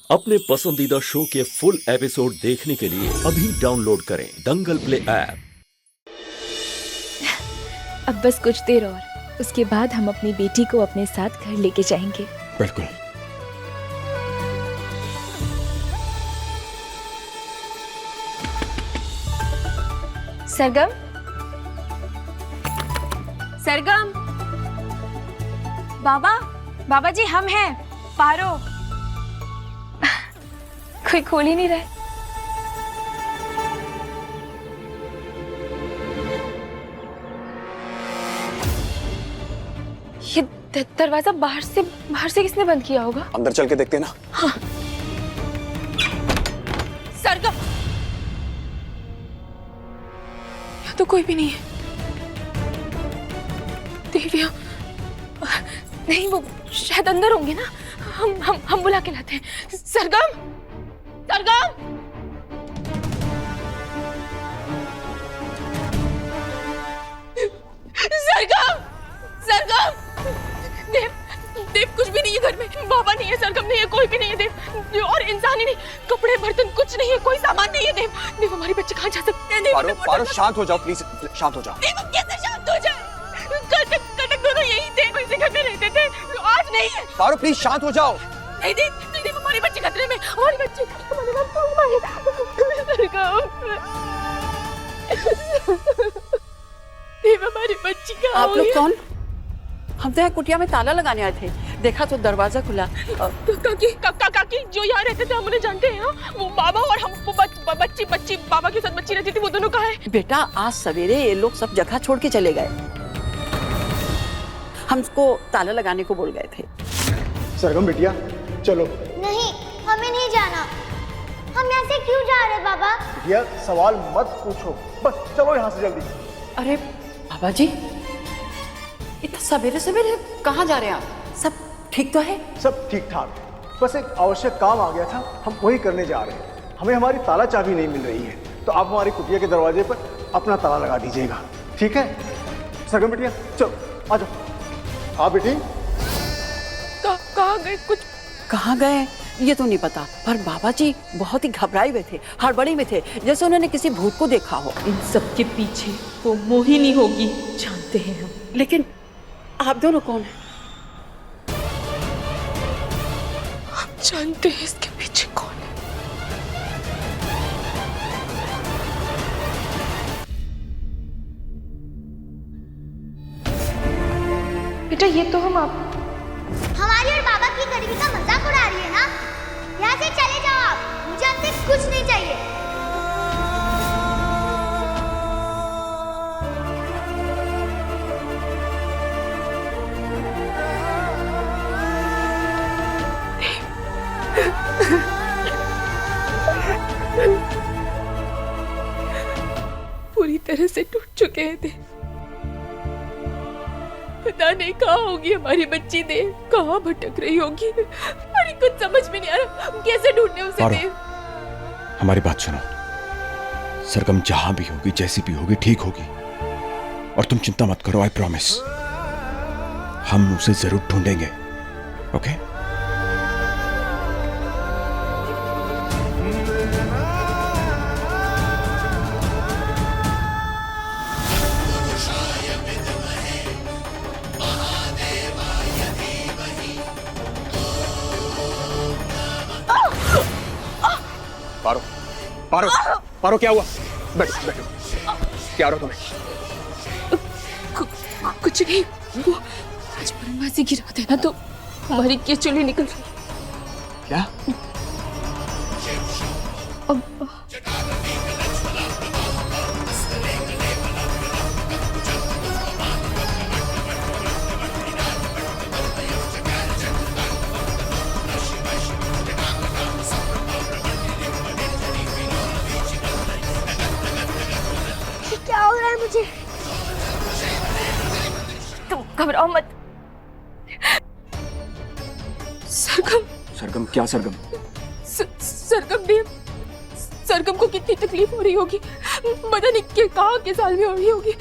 अपने पसंदीदा शो के फुल एपिसोड देखने के लिए अभी डाउनलोड करें दंगल प्ले ऐप। अब बस कुछ देर और, उसके बाद हम अपनी बेटी को अपने साथ घर लेके जाएंगे। बिल्कुल। सरगम, सरगम, बाबा, बाबा जी हम हैं, पारो। कोई खोल ही नहीं रहा। ये दरवाजा बाहर से किसने बंद किया होगा? अंदर चल के देखते हैं ना। हाँ। सरगम, यहाँ तो कोई भी नहीं है। देविया, नहीं वो शायद अंदर होंगे ना। हम बुला के लाते हैं। सरगम, सरगम, सरगम, सरगम। देव कुछ भी नहीं है घर में। बाबा नहीं है, सरगम नहीं है, कोई भी नहीं है देव। और इंसान ही नहीं, कपड़े बर्तन कुछ नहीं है, कोई सामान नहीं है देव। हमारी बच्चे कहाँ जा सकते हैं? पारो, पारो शांत हो जाओ प्लीज, शांत हो जाओ। देव कैसे शांत हो जाए? कटक दोनों यही थे, इसी घर में रहते थे, आज नहीं है। पारो प्लीज शांत हो जाओ। नहीं देव, हमारी बच्ची खतरे में, हमारी बच्ची, देव हमारी बच्ची कहाँ? आप लोग कौन? हम तो यहाँ कुटिया में ताला लगाने आए थे, देखा तो दरवाजा खुला। काकी जो यहाँ रहते थे हम उन्हें जानते हैं। वो बाबा और हम बच्ची बाबा के साथ बच्ची रहती थी, वो दोनों कहाँ है? बेटा आज सवेरे ये लोग सब जगह छोड़ के चले गए, हमको ताला लगाने को बोल गए थे। सरगम बिटिया चलो। नहीं, हमें नहीं जाना। हम यहाँ से क्यों जा रहे बाबा? बिटिया सवाल मत पूछो, बस चलो यहाँ से जल्दी। अरे बाबा जी, इतना सवेरे सवेरे कहाँ जा रहे हैं आप? सब ठीक तो है? सब ठीक ठाक, बस एक आवश्यक काम आ गया था, हम वही करने जा रहे हैं। हमें हमारी ताला चाबी नहीं मिल रही है, तो आप हमारी कुटिया के दरवाजे पर अपना ताला लगा दीजिएगा, ठीक है? सरगम बिटिया चलो आ जाओ। हाँ बेटी। कहाँ गए? कुछ कहाँ गए ये तो नहीं पता, पर बाबा जी बहुत ही घबराए हुए थे, हड़बड़ी में थे, जैसे उन्होंने किसी भूत को देखा हो। इन सब के पीछे वो मोहिनी होगी, जानते हैं हम। लेकिन आप दोनों कौन हैं? हम जानते हैं इसके पीछे कौन है। बेटा ये तो हम आप हमारी और बाबा की गरीबी का मजाक उड़ा रही है ना? यहाँ से चले जाओ आप, मुझे आपसे कुछ नहीं चाहिए। पूरी तरह से टूट चुके हैं देव। पता नहीं कहाँ होगी हमारी बच्ची देव, कहाँ भटक रही होगी। अरे कुछ समझ में नहीं आ रहा, कैसे ढूंढने उसे देव। हमारी बात सुनो, सरगम जहां भी होगी, जैसी भी होगी, ठीक होगी। और तुम चिंता मत करो, आई प्रॉमिस, हम उसे जरूर ढूंढेंगे। ओके? पारो, पारो, पारो क्या हुआ? बैठो, बैठो। क्या हो रहा तुम्हें? कुछ नहीं, वो आज परमासी गिरा देना तो हमारी केचुली निकल रही। क्या? क्या हो रहा है मुझे? तुम घबराओ मत। सरगम, सरगम क्या सरगम? सरगम देव, सरगम को कितनी तकलीफ हो रही होगी, पता नहीं कि कहाँ के साल में हो रही होगी।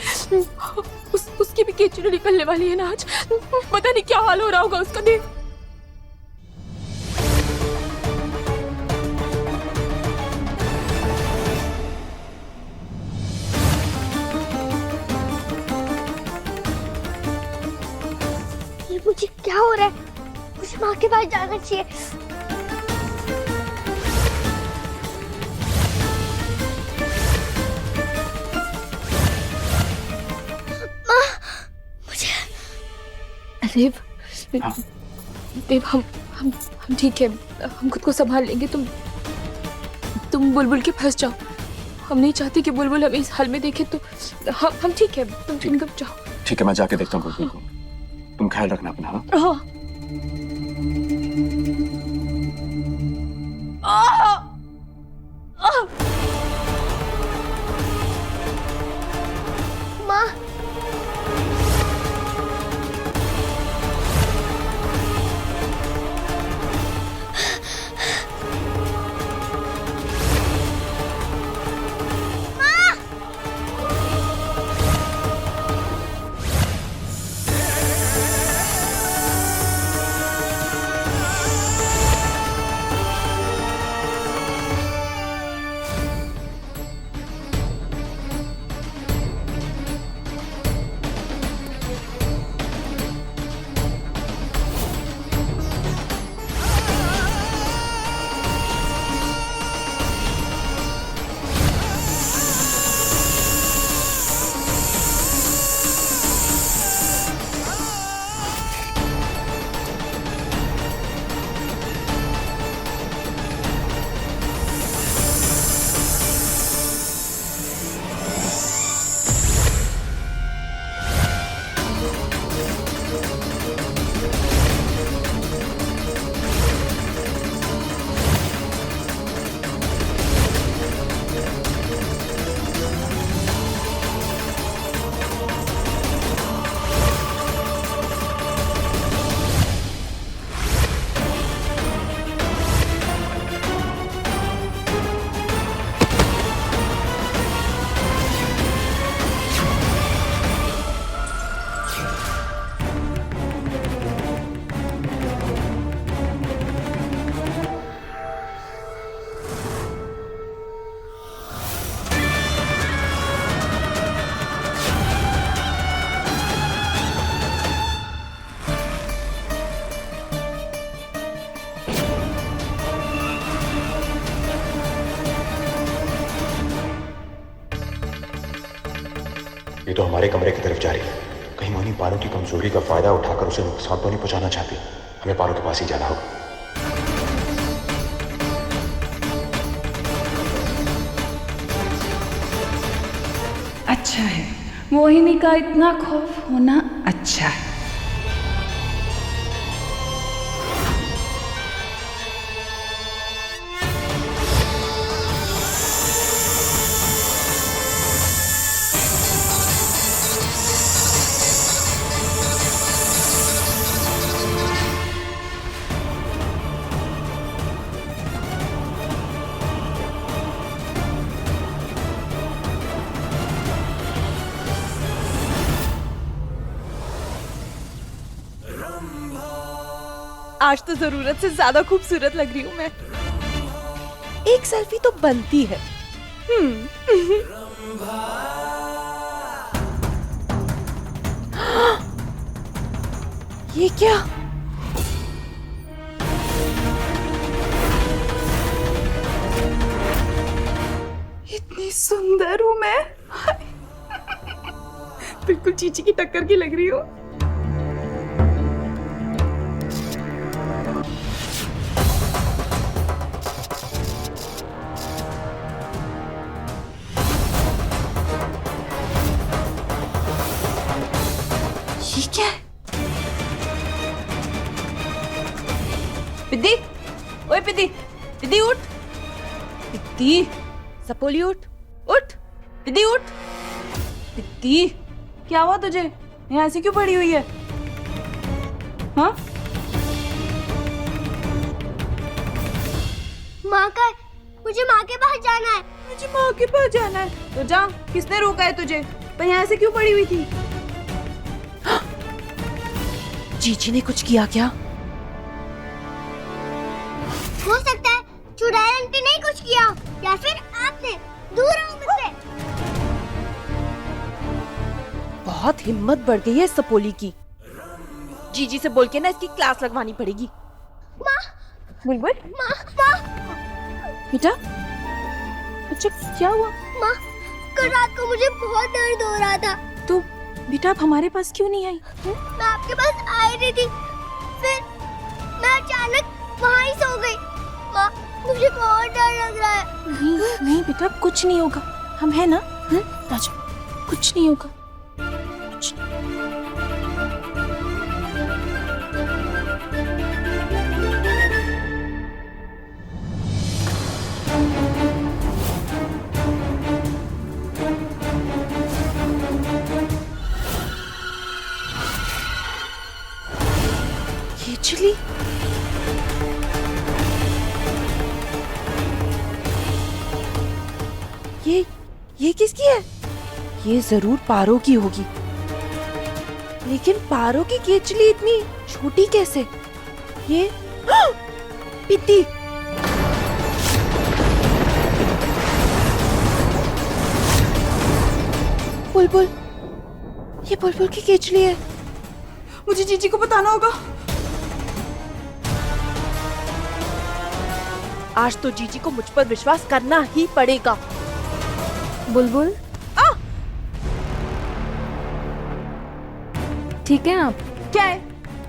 उसकी भी केचुली निकलने वाली है ना आज, पता नहीं क्या हाल हो रहा होगा उसका देव। माँ के पास जाना चाहिए। माँ, मुझे देव, देव हम ठीक है, हम खुद को संभाल लेंगे। तुम बुलबुल के फंस जाओ। हम नहीं चाहते कि बुलबुल हमें इस हाल में देखे, तो हम ठीक है। तुम कब जाओ। ठीक है, मैं जाके देखता हूँ बुलबुल को। तुम ख्याल रखना अपना। हाँ माँ, ये तो हमारे कमरे की तरफ जा रही है। कहीं मोहिनी पारो की कमजोरी का फायदा उठाकर उसे नुकसान तो नहीं पहुंचाना चाहती। हमें पारो के पास ही जाना होगा। अच्छा है, मोहिनी का इतना खौफ होना अच्छा है। आज तो जरूरत से ज्यादा खूबसूरत लग रही हूँ मैं। एक सेल्फी तो बनती है। ये क्या? इतनी सुंदर हूँ मैं। बिल्कुल चीची की टक्कर की लग रही हूँ। क्या? पिद्दी, ओए पिद्दी, पिद्दी उठ, पिद्दी, सपोली उठ, उठ, पिद्दी उठ, पिद्दी, क्या हुआ तुझे? यहाँ ऐसे क्यों पड़ी हुई है? हाँ? माँ का, मुझे माँ के पास जाना है। मुझे माँ के पास जाना है, तो जा। किसने रोका है तुझे? पर यहाँ ऐसे क्यों पड़ी हुई थी? जीजी ने कुछ किया क्या? हो सकता है चुड़ैल आंटी ने कुछ किया, या फिर आपने। दूर रहो मुझसे। बहुत हिम्मत बढ़ गई है सपोली की। जीजी से बोल के ना इसकी क्लास लगवानी पड़ेगी। बुलबुल माँ माँ बेटा, अच्छा क्या हुआ? माँ, कल रात को मुझे बहुत दर्द हो रहा था। तो बेटा आप हमारे पास क्यों नहीं आई? मैं आपके पास आई नहीं थी, फिर मैं अचानक वहाँ ही सो गई। माँ, मुझे बहुत डर लग रहा है। नहीं नहीं बेटा, कुछ नहीं होगा, हम है ना। आजा, कुछ नहीं होगा, कुछ नहीं। केचली, ये किसकी है? ये जरूर पारो की होगी, लेकिन पारो की केचली इतनी छोटी कैसे? ये पित्ती। बुलबुल, ये बुलबुल की केचली है। मुझे जीजी को बताना होगा। आज तो जीजी को मुझ पर विश्वास करना ही पड़ेगा। बुलबुल, ठीक है आप? क्या है,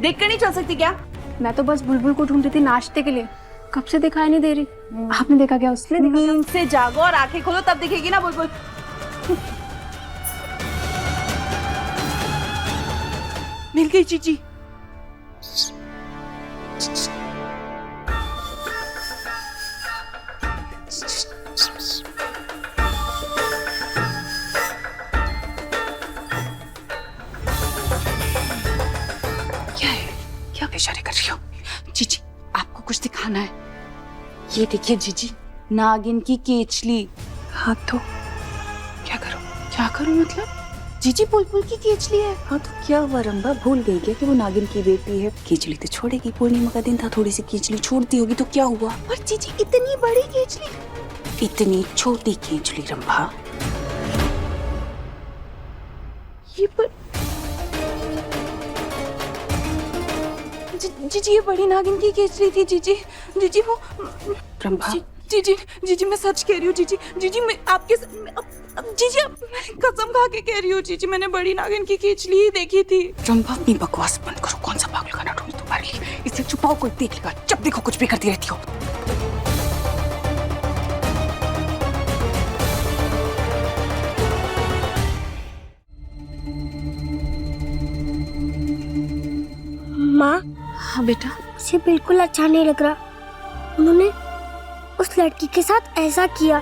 देख कर नहीं चल सकती क्या? मैं तो बस बुलबुल को ढूंढ रही थी नाश्ते के लिए, कब से दिखाई नहीं दे रही। आपने देखा क्या? उसने देखा क्या? नींद से जागो और आंखें खोलो तब दिखेगी ना बुलबुल। मिल गई जीजी। क्या है? क्या इशारे कर रही हो? जीजी, आपको कुछ दिखाना है। ये देखिए जीजी, नागिन की केचली। हाँ तो क्या करूं? क्या करूं मतलब? जीजी बुलबुल की केचली है। हाँ तो क्या हुआ रंभा, भूल गई क्या कि वो नागिन की बेटी है? केचली तो छोड़ेगी, पूर्णिमा का दिन था, थोड़ी सी केचली छोड़ती होगी तो क्या हुआ? पर जीजी इतनी बड़ी केचली। इतनी छोटी केचली रंभा। ये पर जीजी ये बड़ी नागिन की केचली थी जीजी। जीजी वो रंभा, जीजी जीजी मैं सच कह रही हूँ जीजी। जीजी मैं आपके जीजी कसम खा के कह रही हूँ जीजी, मैंने बड़ी नागिन की केचली ही देखी थी। रंभा अपनी बकवास बंद करो। कौन सा पागल खाना ढूंढ तुम्हारे लिए? इसे छुपाओ, कोई देख लेगा। जब देखो कुछ भी करती रहती हो। माँ, हाँ बेटा, मुझे बिल्कुल अच्छा नहीं लग रहा। उन्होंने उस लड़की के साथ ऐसा किया।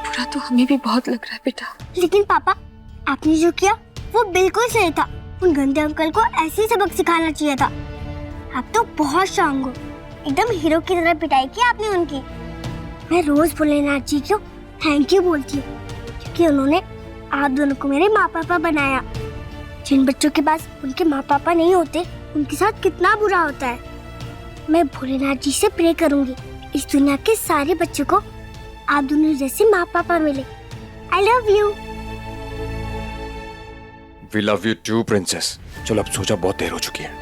बुरा तो हमें भी बहुत लग रहा है बेटा। लेकिन पापा, आपने जो किया वो बिल्कुल सही था। उन गंदे अंकल को ऐसे ही सबक सिखाना चाहिए था। आप तो बहुत स्ट्रांग हो, एकदम हीरो की तरह पिटाई की आपने उनकी। मैं रोज भोलेनाथ जी को थैंक यू बोलती हूँ, क्योंकि उन्होंने आप दोनों को मेरे माँ पापा बनाया। जिन बच्चों के पास उनके माँ पापा नहीं होते, उनके साथ कितना बुरा होता है। मैं भोलेनाथ जी से प्रे करूंगी इस दुनिया के सारे बच्चों को आप दोनों जैसे माँ पापा मिले। I love you. We love you too princess. चलो अब सोचा, बहुत देर हो चुकी है।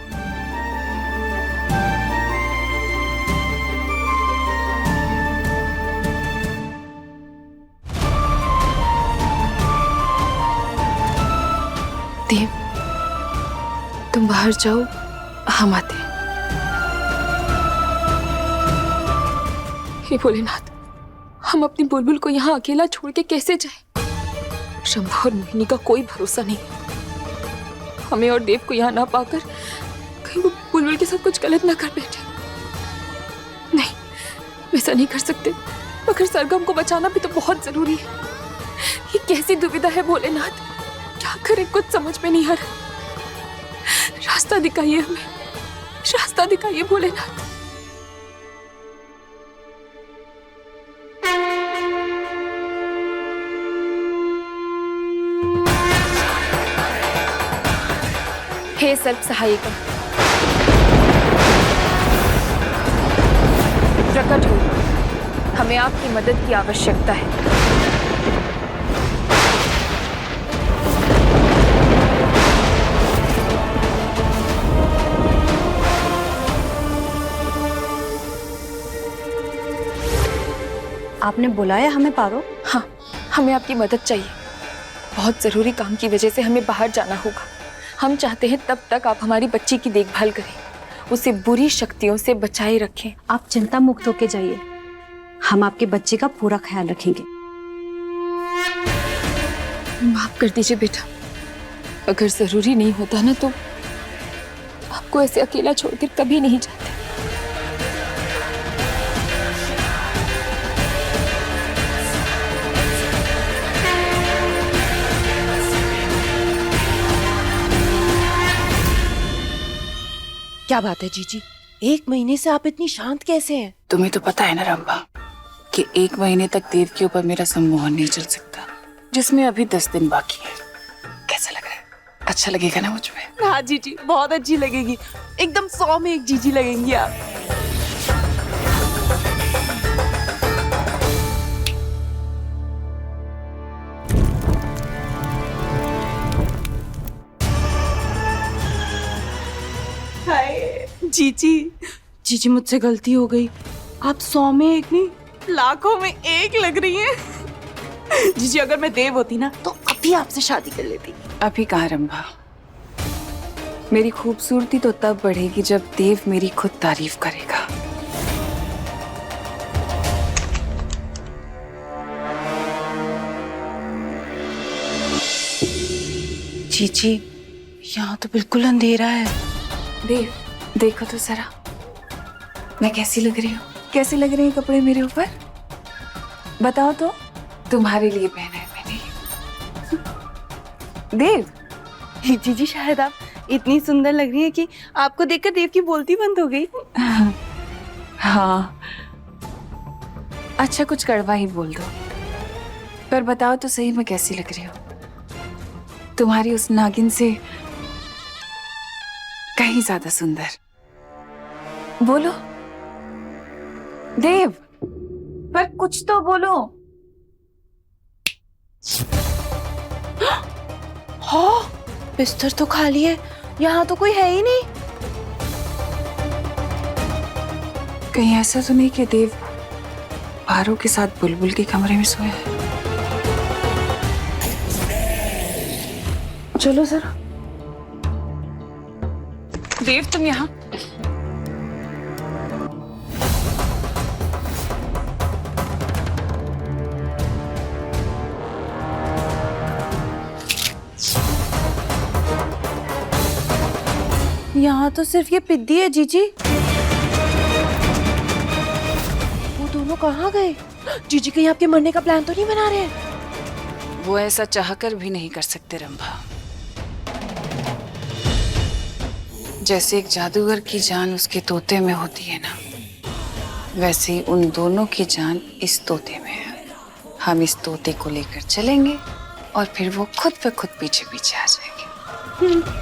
देव, तुम बाहर जाओ, हम आते हैं। हे भोलेनाथ, हम अपनी बुलबुल को यहाँ अकेला छोड़ के कैसे जाएं? शंभा और मोहिनी का कोई भरोसा नहीं। हमें और देव को यहाँ ना पाकर कहीं वो बुलबुल के साथ कुछ गलत ना कर बैठे। नहीं, वैसा नहीं कर सकते। मगर सरगम को बचाना भी तो बहुत जरूरी है। ये कैसी दुविधा है भोलेनाथ, क्या करें कुछ समझ में नहीं आ रहा। रास्ता दिखाइए हमें, रास्ता दिखाइए भोलेनाथ। हे सर्प सहायिका, प्रकट हो, हमें आपकी मदद की आवश्यकता है। आपने बुलाया हमें पारो? हाँ, हमें आपकी मदद चाहिए। बहुत ज़रूरी काम की वजह से हमें बाहर जाना होगा। हम चाहते हैं तब तक आप हमारी बच्ची की देखभाल करें, उसे बुरी शक्तियों से बचाए रखें। आप चिंता मुक्त होके जाइए, हम आपके बच्चे का पूरा ख्याल रखेंगे। माफ कर दीजिए बेटा, अगर जरूरी नहीं होता ना तो आपको ऐसे अकेला छोड़कर कभी नहीं जाते। क्या बात है जीजी, 1 महीने से आप इतनी शांत कैसे हैं? तुम्हें तो पता है ना रंभा कि 1 महीने तक देव के ऊपर मेरा सम्मोहन नहीं चल सकता, जिसमें अभी 10 दिन बाकी है। कैसा लग रहा है? अच्छा लगेगा ना मुझ में? हाँ जीजी, बहुत अच्छी लगेगी। एकदम 100 में 1 जीजी लगेंगी आप। हाय जीजी, जीजी मुझसे गलती हो गई। आप 100 में 1 नहीं, लाखों में 1 लग रही हैं। जीजी अगर मैं देव होती ना तो अभी आपसे शादी कर लेती। अभी कहाँ रंभा, मेरी खूबसूरती तो तब बढ़ेगी जब देव मेरी खुद तारीफ करेगा। जीजी यहाँ तो बिल्कुल अंधेरा है। देव देखो तो जरा, मैं कैसी लग रही हूँ? कैसे लग रहे हैं कपड़े मेरे ऊपर? बताओ तो। तुम्हारे लिए पहना है मैंने। देव, जीजी शायद आप इतनी सुंदर लग रही है कि आपको देखकर देव की बोलती बंद हो गई। हाँ, अच्छा कुछ कड़वा ही बोल दो, पर बताओ तो सही मैं कैसी लग रही हूँ? तुम्हारी उस नागिन से कहीं ज्यादा सुंदर। बोलो देव, पर कुछ तो बोलो। हाँ, बिस्तर तो खाली है, यहाँ तो कोई है ही नहीं। कहीं ऐसा तो नहीं कि देव पारो के साथ बुलबुल के कमरे में सोया है? चलो जरा। देव तुम यहाँ? यहाँ तो सिर्फ ये पिद्दी है जीजी। वो दोनों कहाँ गए? जीजी कहीं आपके मरने का प्लान तो नहीं बना रहे हैं? वो ऐसा चाहकर भी नहीं कर सकते रंभा। जैसे एक जादूगर की जान उसके तोते में होती है ना, वैसे ही उन दोनों की जान इस तोते में है। हम इस तोते को लेकर चलेंगे और फिर वो खुद पे खुद पीछे पीछे आ जाएंगे।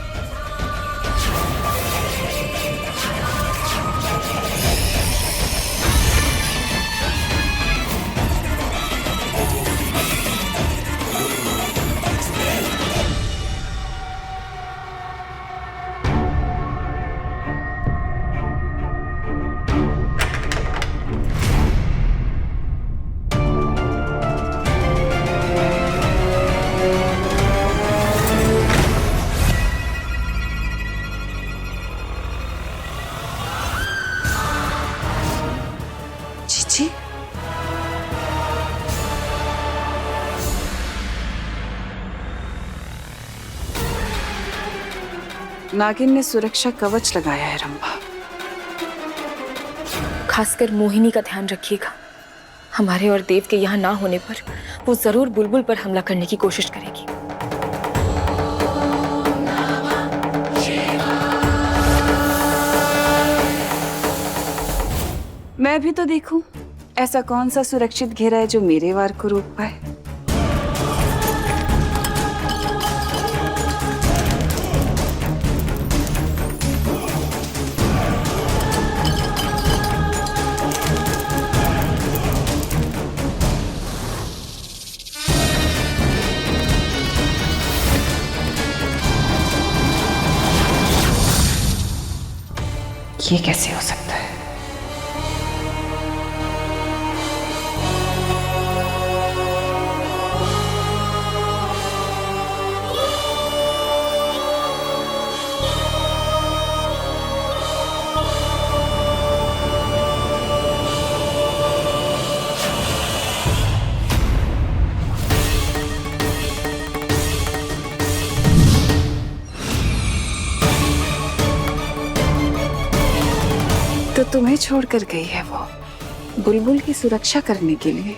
जीजी, नागिन ने सुरक्षा कवच लगाया है रंभा। खासकर मोहिनी का ध्यान रखिएगा। हमारे और देव के यहाँ ना होने पर वो जरूर बुलबुल पर हमला करने की कोशिश करेगी। मैं भी तो देखूं ऐसा कौन सा सुरक्षित घेरा है जो मेरे वार को रोक पाए। ये कैसे हो सकता है? तुम्हें छोड़कर गई है वो बुलबुल की सुरक्षा करने के लिए।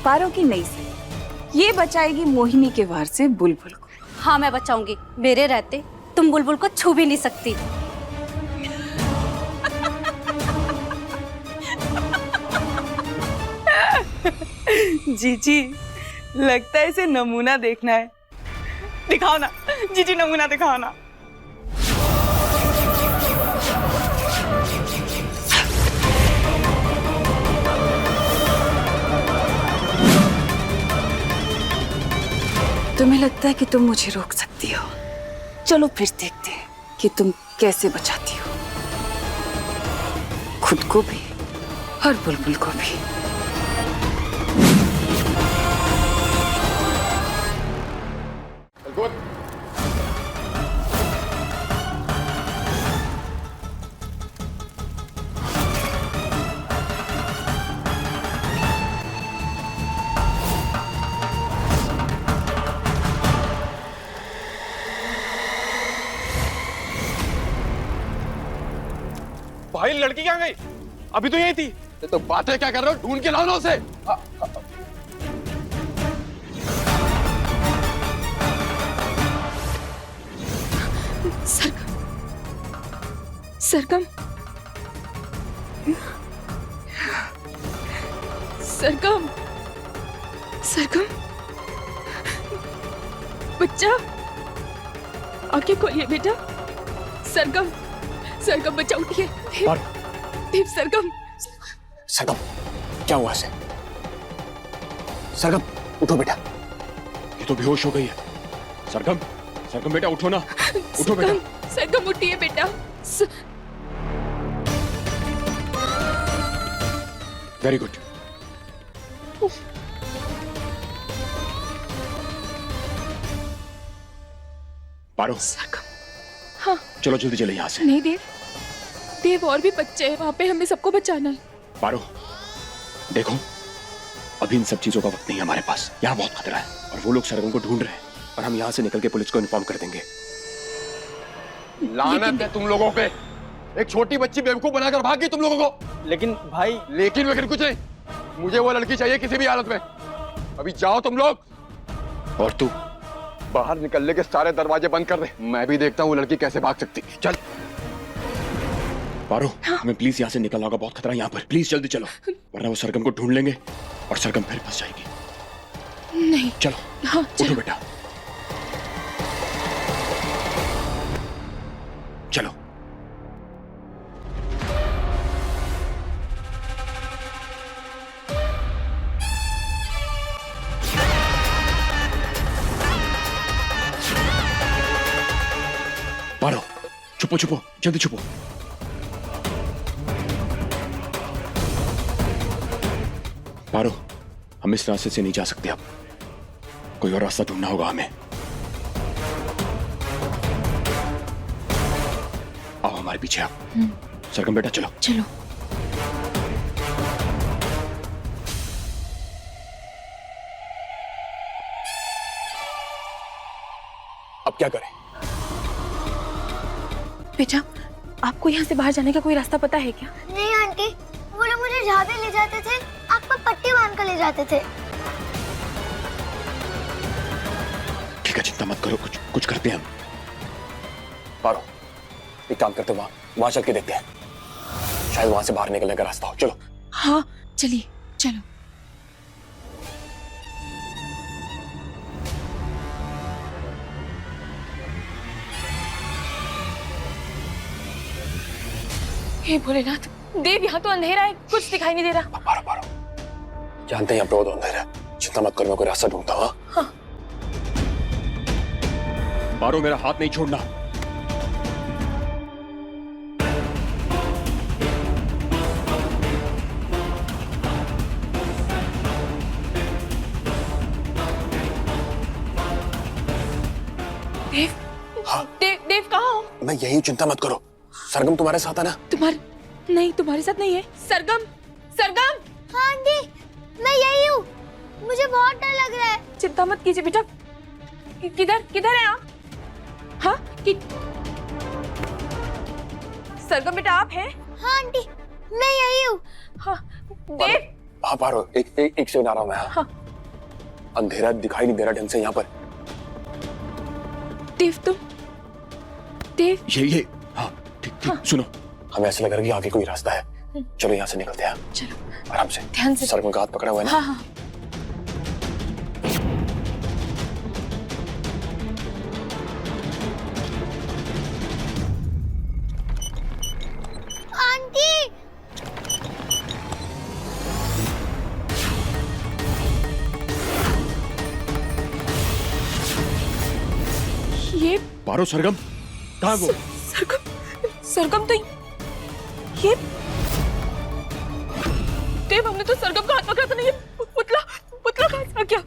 पारो की नहीं से ये बचाएगी मोहिनी के वार से बुलबुल को। हाँ मैं बचाऊंगी, मेरे रहते तुम बुलबुल को छू भी नहीं सकती। जीजी, लगता है इसे नमूना देखना है। दिखाओ ना जीजी, नमूना दिखाओ ना। तुम्हें लगता है कि तुम मुझे रोक सकती हो? चलो फिर देखते हैं कि तुम कैसे बचाती हो खुद को भी और बुलबुल को भी। भाई लड़की कहाँ गई? अभी तो यही थी। तो बातें क्या कर रहे हो? ढूंढ के लाओ ना उसे। सरगम, सरगम, सरगम, बच्चा आंखें खोलिए बेटा। सरगम, सरगम बच्चा उठिए। देव, सरगम, सरगम, क्या हुआ इसे? सरगम, उठो बेटा। ये तो बेहोश हो गई है। सरगम, सरगम बेटा उठो ना, उठो बेटा। सरगम उठिए बेटा। Very good. पारो, सरगम, हाँ चलो जल्दी चले यहाँ से। नहीं देव, देव और भी बच्चे हैं वहां पे, हमें सबको बचाना है। पारो, देखो अभी इन सब चीजों का वक्त नहीं है हमारे पास। यहाँ बहुत खतरा है और वो लोग सरगम को ढूंढ रहे हैं और हम यहाँ से निकल के पुलिस को इन्फॉर्म कर देंगे। लानत है तुम लोगों पे। एक छोटी बच्ची बेवकूफ बनाकर भाग गई तुम लोगों को। लेकिन भाई, लेकिन वगैरह कुछ नहीं। मुझे वो लड़की चाहिए किसी भी हालत में। अभी जाओ तुम लोग। और तू बाहर निकलने के सारे दरवाजे बंद कर दे। मैं भी देखता हूँ वो लड़की कैसे भाग सकती। चल पारो, हमें प्लीज यहाँ से निकलना होगा, बहुत खतरा है यहाँ पर। प्लीज जल्दी चलो, वरना वो सरगम को ढूंढ लेंगे और सरगम फिर फंस जाएगी। नहीं, चलो, हाँ उठो बेटा, चलो। पारो, छुपो छुपो, जल्दी छुपो। पारो, हम इस रास्ते से नहीं जा सकते अब, कोई और रास्ता ढूंढना होगा हमें। आओ हमारे पीछे आप। सरगम बेटा चलो। चलो। अब क्या करें? बेटा, आपको यहाँ से बाहर जाने का कोई रास्ता पता है क्या? नहीं आंटी, वो लोग मुझे जहाँ भी ले जाते थे आँख पर पट्टी बांध कर ले जाते थे। ठीक है, चिंता मत करो, कुछ करते हैं हम। पारो, एक काम करते, वहां चल के देखते हैं, शायद वहां से बाहर निकलने का रास्ता हो। चलो। हाँ चलिए, चलो। हे भोलेनाथ, देव यहाँ तो अंधेरा है, कुछ दिखाई नहीं दे रहा। पारो, जानते हैं यहाँ पे बहुत अंधेरा है, चिंता मत करो, मैं कोई रास्ता ढूंढता हूँ। हाँ। पारो, मेरा हाथ नहीं छोड़ना। देव, हाँ। देव कहाँ हो? मैं यही हूँ, चिंता मत करो। सरगम तुम्हारे साथ है ना? तुम्हारे साथ नहीं है। सरगम, सरगम। हाँ आंटी, मैं यही हूँ। मुझे बहुत डर लग रहा है। चिंता मत कीजिए बेटा। किधर है आप? हाँ, सरगम बेटा आप हैं? हाँ आंटी, मैं यही हूँ। हाँ देव। हाँ पारो, एक सेकंड आ रहा हूँ मैं। हाँ। अंधेरा दिखाई नहीं दे रहा ढंग से यहाँ पर। देव तुम, देव ये हाँ ठीक सुनो, हमें ऐसा लग रहा है कि आगे कोई रास्ता है। चलो यहाँ से निकलते हैं। चलो आराम से, ध्यान से। सरगम का हाथ पकड़ा हुआ है ना? हाँ हाँ। आंटी, ये पारो सरगम कहाँ वो? सरगम तो ये देव, हमने तो सरगम का हाथ पकड़ा था ना। ये पुतला कहाँ से आ गया?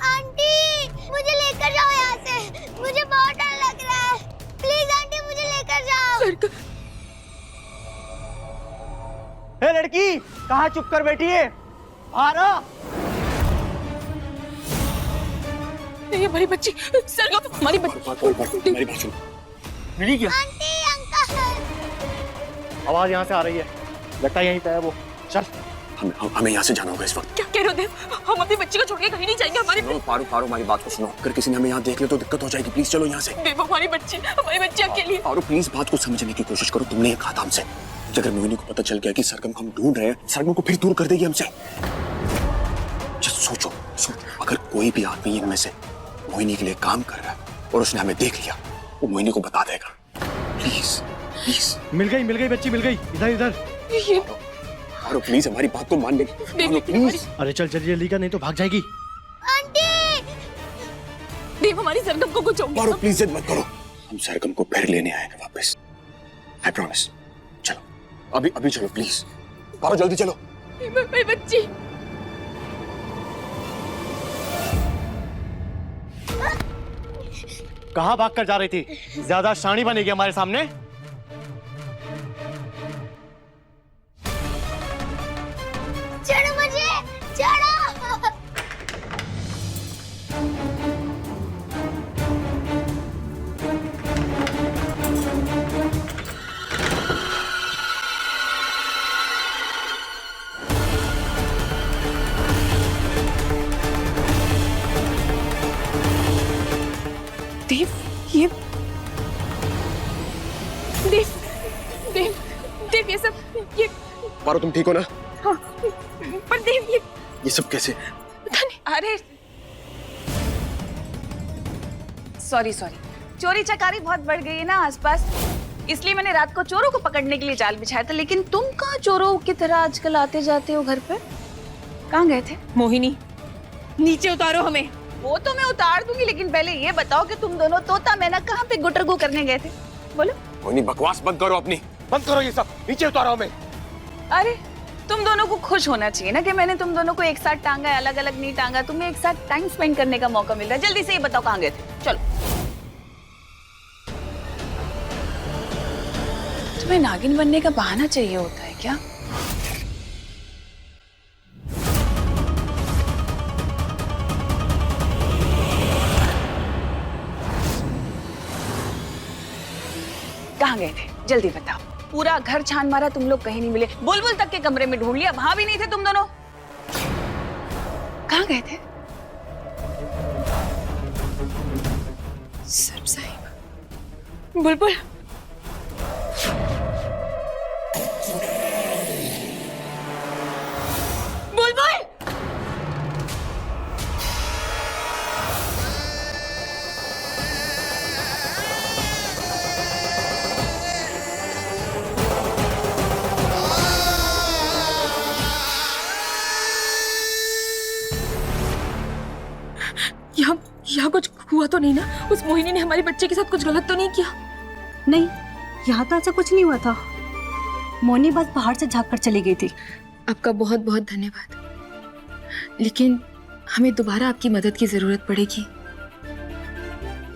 आंटी मुझे लेकर जाओ यहाँ से, मुझे बहुत डर लग रहा है। प्लीज आंटी मुझे लेकर जाओ। सरगम, ए लड़की, कहाँ चुप कर बैठी है? आरा, ये हमारी बच्ची सरगम, हमारी बच्ची। मेरी बात सुनो। मिली क्या? आंटी अंकल, आवाज यहाँ से आ रही है, लगता है यहीं पे है वो। चल हमें यहाँ से जाना होगा इस वक्त। क्या कह रहे हो देव? हम अपनी बच्ची को छोड़ के कहीं नहीं जाएंगे। हमारी पारो हमारी बात को सुनो। अगर किसी ने हमें यहाँ देख लिया तो दिक्कत हो जाएगी। प्लीज चलो यहाँ से। देव, हमारी बच्ची अकेली। पारो प्लीज बात को समझने की कोशिश करो। तुमने ये कहा था हमसे कि अगर मोहिनी को पता चल गया कि सरगम को हम ढूंढ रहे हैं, सरगम को फिर दूर कर देगी हमसे। सोचो अगर कोई भी आदमी इनमें से मोहिनी के लिए काम कर रहा है और उसने हमें देख लिया, वो मोहिनी को बता देगा। प्लीज मिल गई बच्ची, मिल गई। इधर ये पारो प्लीज हमारी बात को मान लेगी प्लीज। अरे चल जल्दी कर, नहीं तो भाग जाएगी। आंटी देव, हमारी सरगम को कुछ हो गया। पारो प्लीज जिद मत करो, हम सरगम को फिर लेने आएंगे वापस। I promise. चलो अभी चलो प्लीज। पारो जल्दी चलो। मेरी बच्ची। कहाँ भाग कर जा रही थी? ज्यादा शानी बनेगी हमारे सामने। छोड़ो मुझे, छोड़ो। देव, ये देव ये सब ये। पारो तुम ठीक हो ना? हाँ, पर देव ये सब कैसे? पता नहीं। अरे सॉरी चोरी चकारी बहुत बढ़ गई है ना आसपास, इसलिए मैंने रात को चोरों को पकड़ने के लिए जाल बिछाया था। लेकिन तुम कहाँ चोरों की तरह आजकल आते जाते हो घर पे? कहाँ गए थे? मोहिनी, नीचे उतारो हमें। वो तो मैं उतार दूंगी, लेकिन पहले ये बताओ कि तुम दोनों तोता मैना कहाँ पे गुटरगू करने गए थे? बोलो। कोई नहीं, बकवास बंद करो अपनी, बंद करो ये सब। नीचे उतारो हमें। अरे तुम दोनों को खुश होना चाहिए ना कि मैंने तुम दोनों को एक साथ टांगा है, अलग अलग नहीं टांगा। तुम्हें एक साथ टाइम स्पेंड करने का मौका मिल रहा है। जल्दी से ये बताओ कहाँ गए थे? चलो। तुम्हें नागिन बनने का बहाना चाहिए होता है क्या? कहाँ गए थे? जल्दी बताओ। पूरा घर छान मारा, तुम लोग कहीं नहीं मिले। बुलबुल तक के कमरे में ढूंढ लिया, वहां भी नहीं थे तुम दोनों। कहाँ गए थे? सरब साहिब, बुलबुल। बुलबुल, यहाँ कुछ हुआ तो नहीं ना? उस मोहिनी ने हमारी बच्चे के साथ कुछ गलत तो नहीं किया? नहीं, यहाँ तो ऐसा कुछ नहीं हुआ था। मोनी बस बाहर से झाँक कर चली गई थी। आपका बहुत बहुत धन्यवाद, लेकिन हमें दोबारा आपकी मदद की जरूरत पड़ेगी।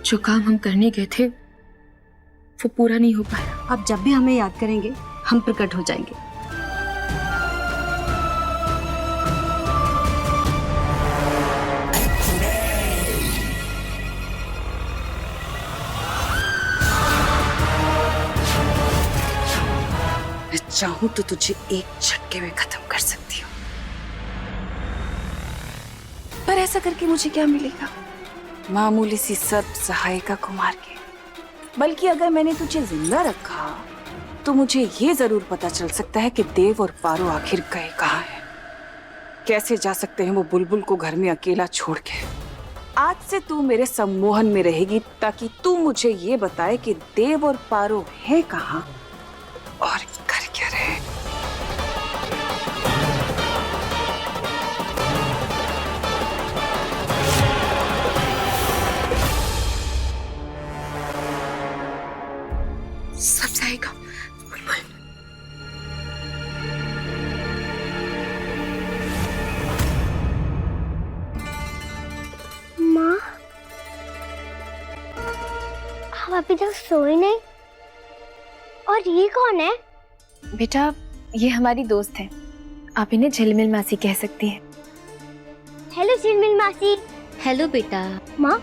जो काम हम करने गए थे वो पूरा नहीं हो पाया। अब जब भी हमें याद करेंगे हम प्रकट हो जाएंगे। चाहूं तो तुझे एक झटके में खत्म कर सकती हूँ, पर ऐसा करके मुझे क्या मिलेगा? मामूली सी सर्प सहायिका को मार के। बल्कि अगर मैंने तुझे जिंदा रखा तो मुझे ये जरूर पता चल सकता है कि देव और पारो आखिर गए कहाँ हैं। कैसे जा सकते हैं वो बुलबुल को घर में अकेला छोड़ के। आज से तू मेरे सम्मोहन में रहेगी ताकि तू मुझे ये बताए कि देव और पारो है कहाँ और कर क्या रहे। सब जाएगा बुलबुल। माँ, आप अभी तक सोए नहीं? और ये कौन है? बेटा ये हमारी दोस्त है, आप इन्हें झिलमिल मासी कह सकती हैं। हेलो झिलमिल मासी। हेलो बेटा। माँ,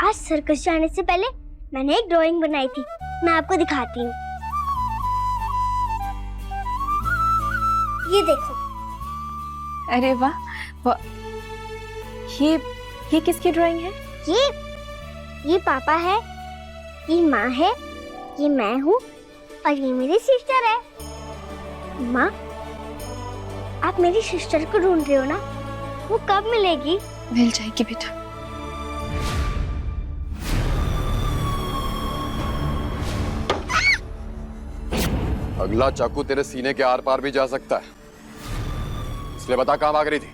आज सर्कस जाने से पहले मैंने एक ड्राइंग बनाई थी, मैं आपको दिखाती हूँ। ये देखो। अरे वाह, ये किसकी ड्राइंग है? ये पापा है, ये माँ है, ये मैं हूँ और ये मेरी सिस्टर है। माँ, आप मेरी सिस्टर को ढूंढ रहे हो ना? वो कब मिलेगी? मिल जाएगी बेटा। अगला चाकू तेरे सीने के आर पार भी जा सकता है, इसलिए बता कहाँ भाग रही थी?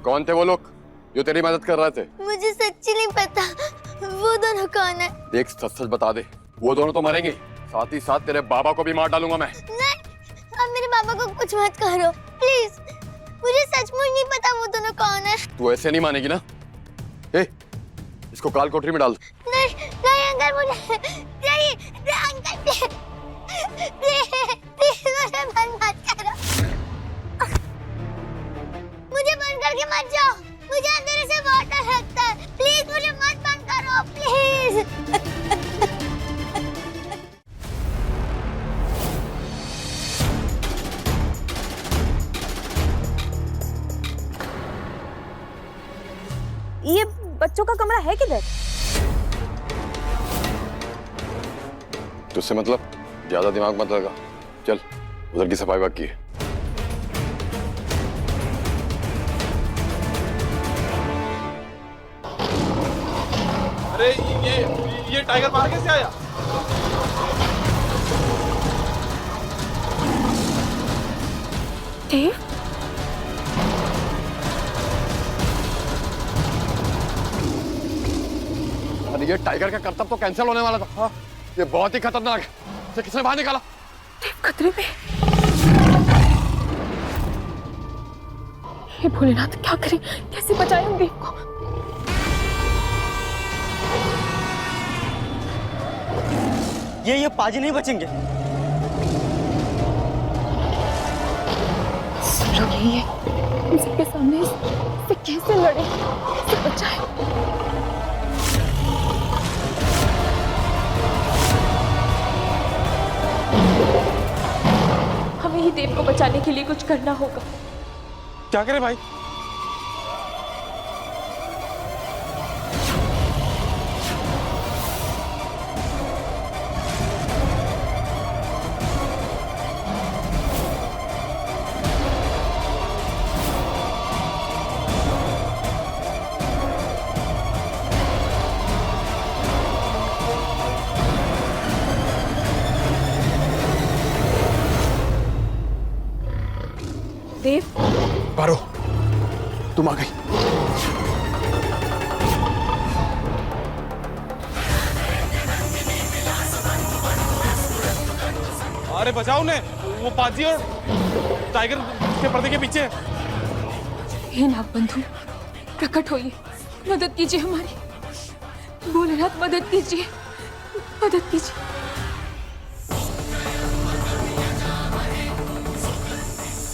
कौन थे वो लोग जो तेरी मदद कर रहे थे? मुझे सच्ची नहीं पता, वो दोनों कौन है? देख सच सच बता दे, वो दोनों तो मरेंगे, साथ ही साथ तेरे बाबा को भी मार डालूंगा मैं। नहीं, अब मेरे पापा को कुछ मत करो प्लीज, मुझे सचमुच नहीं पता वो दोनों कौन है। तू ऐसे नहीं मानेगी ना? ए, इसको काल कोठरी में डाल। नहीं नहीं अंकल, मुझे नहीं अंकल प्लीज मुझे बंद मत करो, मुझे बंद करके मत जाओ, मुझे अंधेरे से बहुत डर लगता है, प्लीज मुझे मत बंद करो प्लीज। ये बच्चों का कमरा है किधर? तुझसे मतलब ज्यादा दिमाग मत लगा, चल उधर की सफाई बाकी है। अरे ये टाइगर बाहर कैसे आया? देव? अरे ये टाइगर का करतब तो कैंसिल होने वाला था। ये बहुत ही खतरनाक है, इसे किसने बाहर निकाला? देव खतरे में। हे भोलेनाथ, क्या करें, कैसे बचाएं हम देव को? ये पाजी नहीं बचेंगे। सब लोग यही है, इसके सामने इससे कैसे लड़े, कैसे बचाएं? हमें ही देव को बचाने के लिए कुछ करना होगा। क्या करें भाई? देव? पारो, तुम आ गई। अरे बचाओ उन्हें, वो पाजी और टाइगर के पर्दे के पीछे। हे नागबंधु, प्रकट होइए, मदद कीजिए हमारी। भोलेनाथ मदद कीजिए, मदद कीजिए।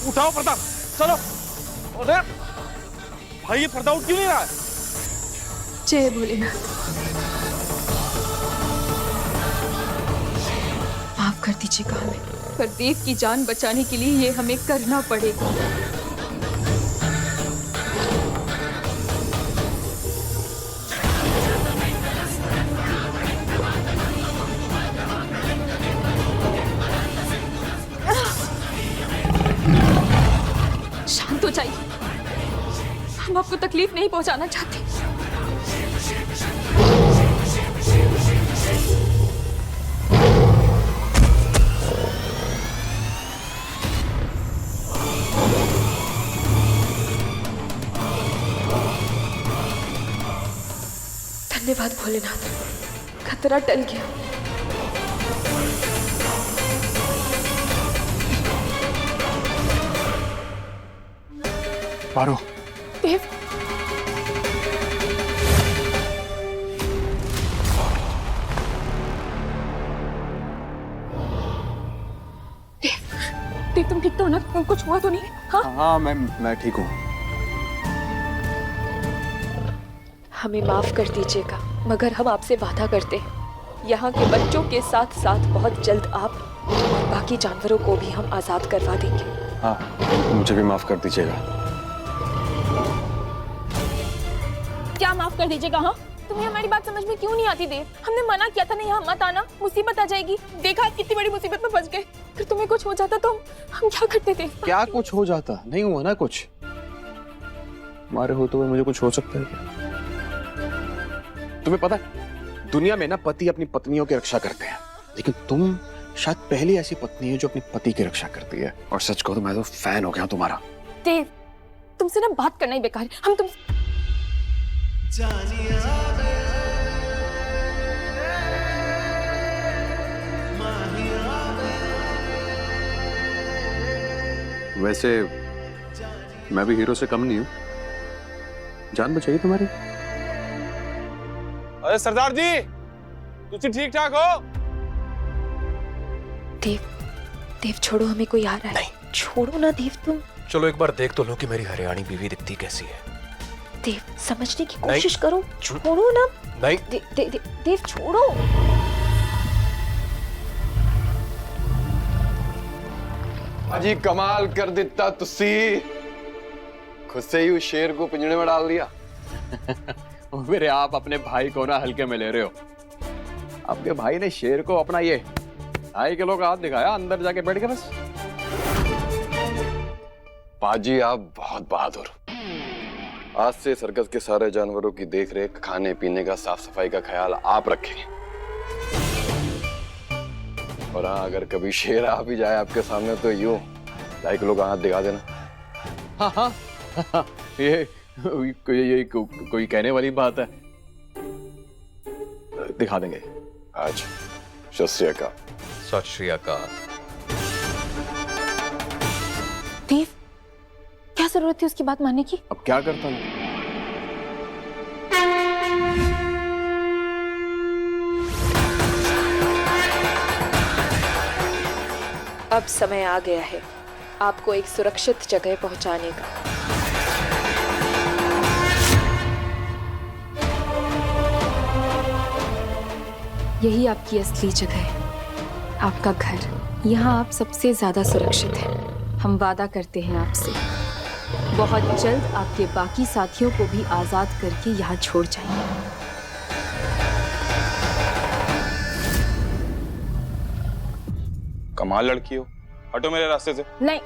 उठाओ पर्दा, चलो। अरे भाई, ये पर्दा उठ क्यों नहीं रहा है? जय भोलेनाथ। माफ कर दीजिएगा हमें। पर देव की जान बचाने के लिए ये हमें करना पड़ेगा। शांत हो जाइए, हम आपको तकलीफ नहीं पहुंचाना चाहते। धन्यवाद भोलेनाथ, खतरा टल गया। पारो, देव, देव तुम ठीक तो हो ना? कुछ हुआ तो नहीं? हाँ हाँ मैं ठीक हूँ। हमें माफ कर दीजिएगा, मगर हम आपसे वादा करते हैं यहाँ के बच्चों के साथ साथ बहुत जल्द आप और बाकी जानवरों को भी हम आजाद करवा देंगे। हाँ, मुझे भी माफ कर दीजिएगा। क्या माफ कर दीजिएगा? हाँ, तुम्हें हमारी बात समझ में क्यों नहीं आती देव? हमने मना किया था ना यहाँ मत आना, मुसीबत आ जाएगी। देखा आप कितनी बड़ी मुसीबत में फंस गए। फिर तुम्हें कुछ हो जाता तो हम क्या करते थे? क्या कुछ हो जाता? नहीं हुआ ना कुछ। हमारे होते हुए मुझे कुछ हो सकता है क्या? तुम्हें पता है, दुनिया में ना पति अपनी पत्नियों की रक्षा करते हैं, लेकिन तुम शायद पहली ऐसी पत्नी है जो अपनी पति की रक्षा करती है। और सच कहूं तो मैं तो फैन हो गया हूं तुम्हारा। देव, तुमसे ना बात करना ही बेकार है। हम तुम वैसे मैं भी हीरो से कम नहीं हूं। जान बचाइए तुम्हारी। अरे सरदार जी, तुम ठीक ठाक हो? देव, देव छोड़ो, हमें कोई आ रहा है। नहीं छोड़ो ना देव तुम। चलो एक बार देख तो लो कि मेरी हरियाणी बीवी दिखती कैसी है। देव समझने की कोशिश करो, छोड़ो ना। नहीं देव छोड़ो। अजी कमाल कर देता तुसी, खुद से ही उस शेर को पिंजरे में डाल दिया। मेरे आप अपने भाई को ना हल्के में ले रहे हो। आपके भाई ने शेर को अपना ये 2.5 किलो का हाथ दिखाया, अंदर जाके बैठ गए बस। पाजी आप बहुत बहादुर। आज से सर्कस के सारे जानवरों की देखरेख, खाने पीने का, साफ सफाई का ख्याल आप रखेंगे। और हाँ, अगर कभी शेर आ भी जाए आपके सामने तो यूं 2.5 किलो का हाथ दिखा देना। हाँ हाँ ये कोई कहने वाली बात है? दिखा देंगे आज। सत श्री अकाल। सत श्री अकाल। देव, क्या जरूरत थी उसकी बात मानने की? अब क्या करता हूँ? अब समय आ गया है आपको एक सुरक्षित जगह पहुंचाने का। यही आपकी असली जगह है, आपका घर। यहाँ आप सबसे ज्यादा सुरक्षित हैं। हम वादा करते हैं आपसे, बहुत जल्द आपके बाकी साथियों को भी आजाद करके यहाँ छोड़ जाएंगे। कमाल लड़की हो, हटो मेरे रास्ते से। नहीं,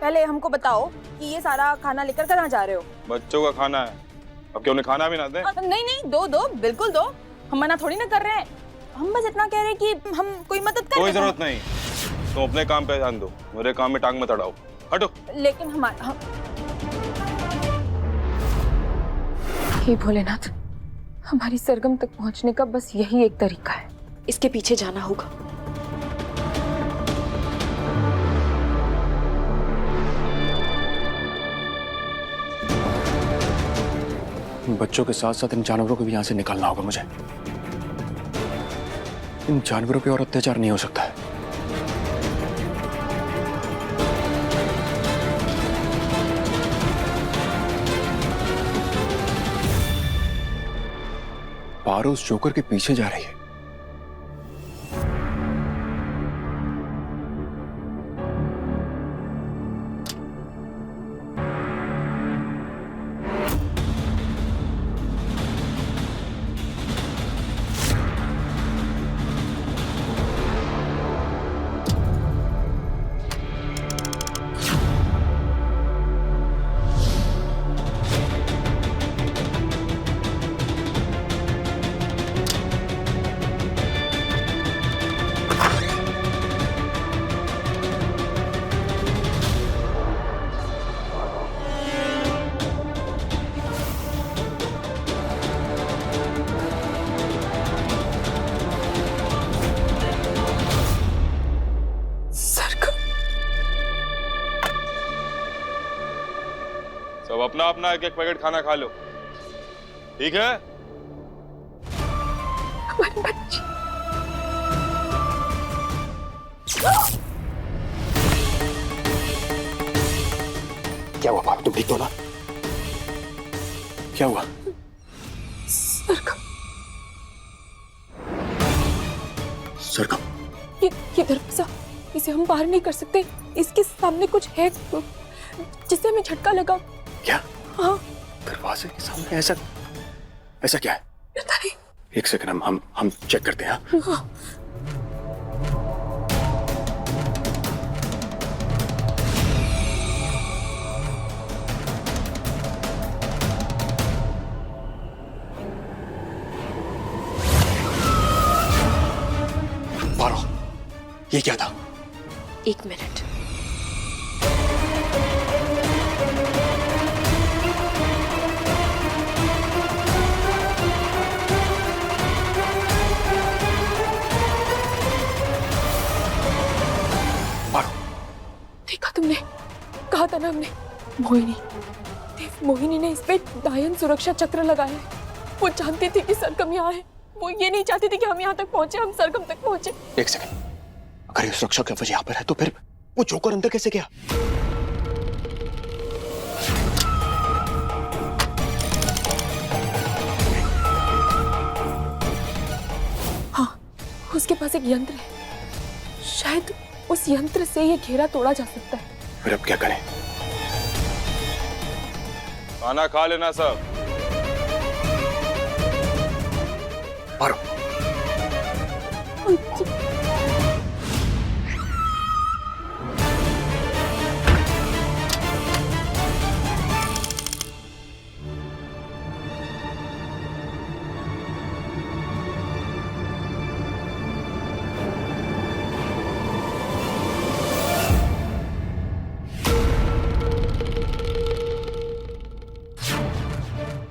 पहले हमको बताओ कि ये सारा खाना लेकर कहाँ जा रहे हो? बच्चों का खाना है, अब क्या उन्हें खाना भी ना दे? नहीं नहीं, दो बिल्कुल दो। हम मना थोड़ी ना कर रहे हैं, हम बस इतना कह रहे हैं कि हम कोई मदद कर। कोई जरूरत नहीं, तुम अपने काम पे ध्यान दो, मेरे काम में टांग मत अड़ाओ। हटो। लेकिन हमारा हे भोलेनाथ, हमारी सरगम तक पहुंचने का बस यही एक तरीका है, इसके पीछे जाना होगा। बच्चों के साथ साथ इन जानवरों को भी यहाँ से निकालना होगा मुझे। इन जानवरों पे और अत्याचार नहीं हो सकता है। पारो उस जोकर के पीछे जा रही है। सब अपना अपना एक एक पैकेट खाना खा लो, ठीक है? हमारी बच्ची। क्या हुआ भाभी, तुम ठीक हो ना? क्या हुआ? सरगम, सरगम, ये दरवाजा, इसे हम बाहर नहीं कर सकते। इसके सामने कुछ है जिससे हमें झटका लगा। क्या? हाँ। दरवाजे के सामने ऐसा ऐसा क्या है? पता नहीं। एक सेकंड, हम चेक करते हैं। हाँ। पारो, ये क्या था? 1 मिनट। देखा तुमने? कहा था ना हमने, मोहिनी, देव, मोहिनी ने इस पे डायन सुरक्षा चक्र लगाया है। वो जानती थी कि सरगम यहाँ है। वो ये नहीं चाहती थी कि हम यहाँ तक पहुंचे, हम सरगम तक पहुंचे। एक सेकंड, अगर ये सुरक्षा कवच यहाँ पर है तो फिर वो जोकर अंदर कैसे गया? हाँ, उसके पास एक यंत्र है। शायद उस यंत्र से ये घेरा तोड़ा जा सकता है। फिर अब क्या करें? खाना खा लेना सब। पारो,